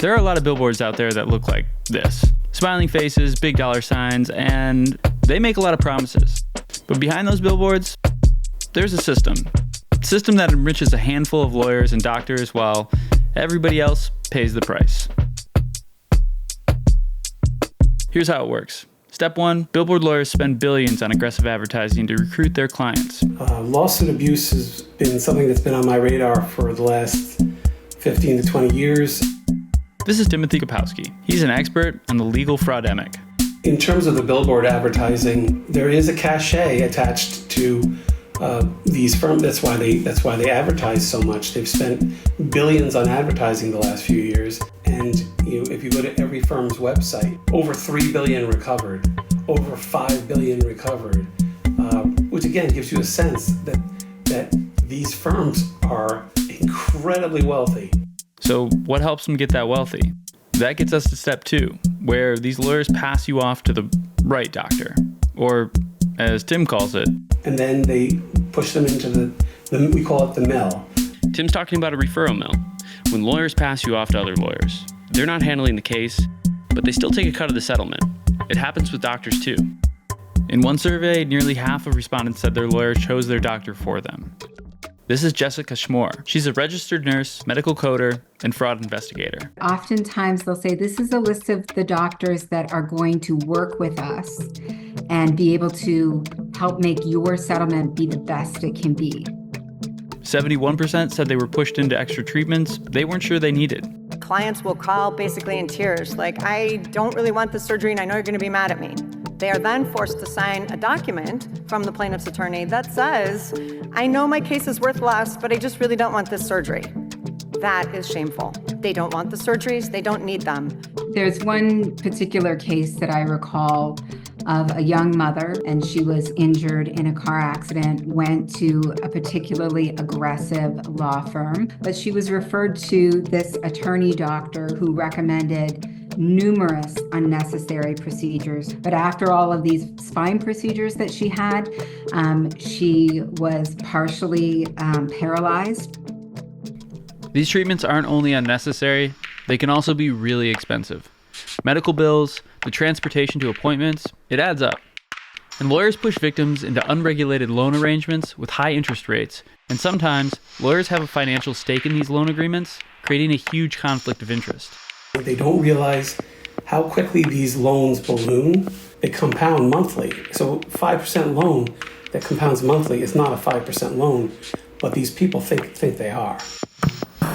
There are a lot of billboards out there that look like this. Smiling faces, big dollar signs, and they make a lot of promises. But behind those billboards, there's a system. A system that enriches a handful of lawyers and doctors while everybody else pays the price. Here's how it works. Step 1, billboard lawyers spend billions on aggressive advertising to recruit their clients. Lawsuit abuse has been something that's been on my radar for the last 15 to 20 years. This is Timothy Kapowski. He's an expert on the legal fraudemic. In terms of the billboard advertising, there is a cachet attached to these firms. That's why they advertise so much. They've spent billions on advertising the last few years. And if you go to every firm's website, over $3 billion recovered, over $5 billion recovered, which again gives you a sense that these firms are incredibly wealthy. So what helps them get that wealthy? That gets us to step 2, where these lawyers pass you off to the right doctor, or as Tim calls it. And then they push them into we call it the mill. Tim's talking about a referral mill. When lawyers pass you off to other lawyers, they're not handling the case, but they still take a cut of the settlement. It happens with doctors too. In one survey, nearly half of respondents said their lawyer chose their doctor for them. This is Jessica Schmore. She's a registered nurse, medical coder, and fraud investigator. Oftentimes they'll say, this is a list of the doctors that are going to work with us and be able to help make your settlement be the best it can be. 71% said they were pushed into extra treatments they weren't sure they needed. Clients will call basically in tears, like, I don't really want the surgery and I know you're going to be mad at me. They are then forced to sign a document from the plaintiff's attorney that says, I know my case is worth less, but I just really don't want this surgery. That is shameful. They don't want the surgeries, they don't need them. There's one particular case that I recall of a young mother, and she was injured in a car accident, went to a particularly aggressive law firm, but she was referred to this attorney doctor who recommended numerous unnecessary procedures. But after all of these spine procedures that she had, she was partially paralyzed. These treatments aren't only unnecessary, they can also be really expensive. Medical bills, the transportation to appointments, it adds up. And lawyers push victims into unregulated loan arrangements with high interest rates, and sometimes lawyers have a financial stake in these loan agreements, creating a huge conflict of interest. They don't realize how quickly these loans balloon. They compound monthly. So 5% loan that compounds monthly is not a 5% loan, but these people think they are.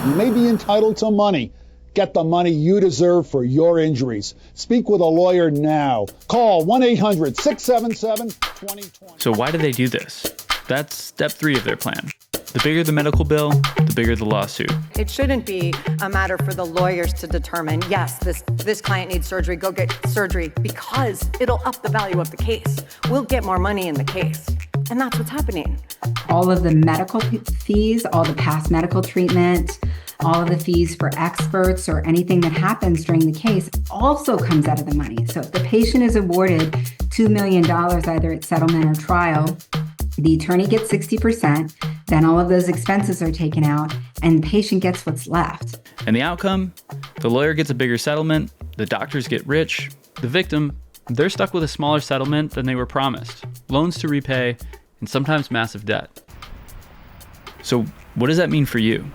You may be entitled to money. Get the money you deserve for your injuries. Speak with a lawyer now. Call 1-800-677-2020. So why do they do this? That's step 3 of their plan. The bigger the medical bill, the bigger the lawsuit. It shouldn't be a matter for the lawyers to determine, yes, this client needs surgery, go get surgery, because it'll up the value of the case. We'll get more money in the case. And that's what's happening. All of the medical fees, all the past medical treatment, all of the fees for experts or anything that happens during the case also comes out of the money. So if the patient is awarded $2 million either at settlement or trial, the attorney gets 60%, then all of those expenses are taken out, and the patient gets what's left. And the outcome? The lawyer gets a bigger settlement, the doctors get rich, the victim, they're stuck with a smaller settlement than they were promised, loans to repay, and sometimes massive debt. So what does that mean for you?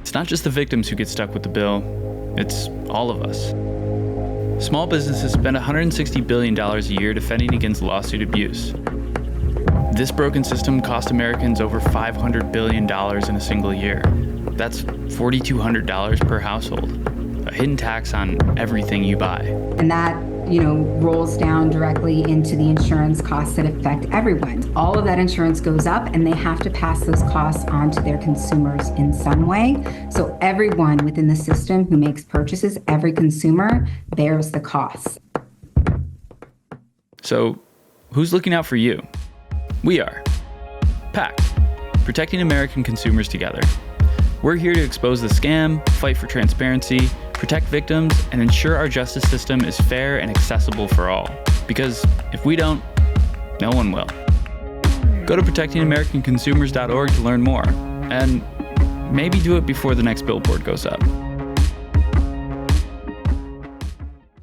It's not just the victims who get stuck with the bill, it's all of us. Small businesses spend $160 billion a year defending against lawsuit abuse. This broken system cost Americans over $500 billion in a single year. That's $4,200 per household, a hidden tax on everything you buy. And that, rolls down directly into the insurance costs that affect everyone. All of that insurance goes up, and they have to pass those costs on to their consumers in some way. So everyone within the system who makes purchases, every consumer bears the costs. So who's looking out for you? We are. PAC, protecting American consumers together. We're here to expose the scam, fight for transparency, protect victims, and ensure our justice system is fair and accessible for all. Because if we don't, no one will. Go to protectingamericanconsumers.org to learn more, and maybe do it before the next billboard goes up.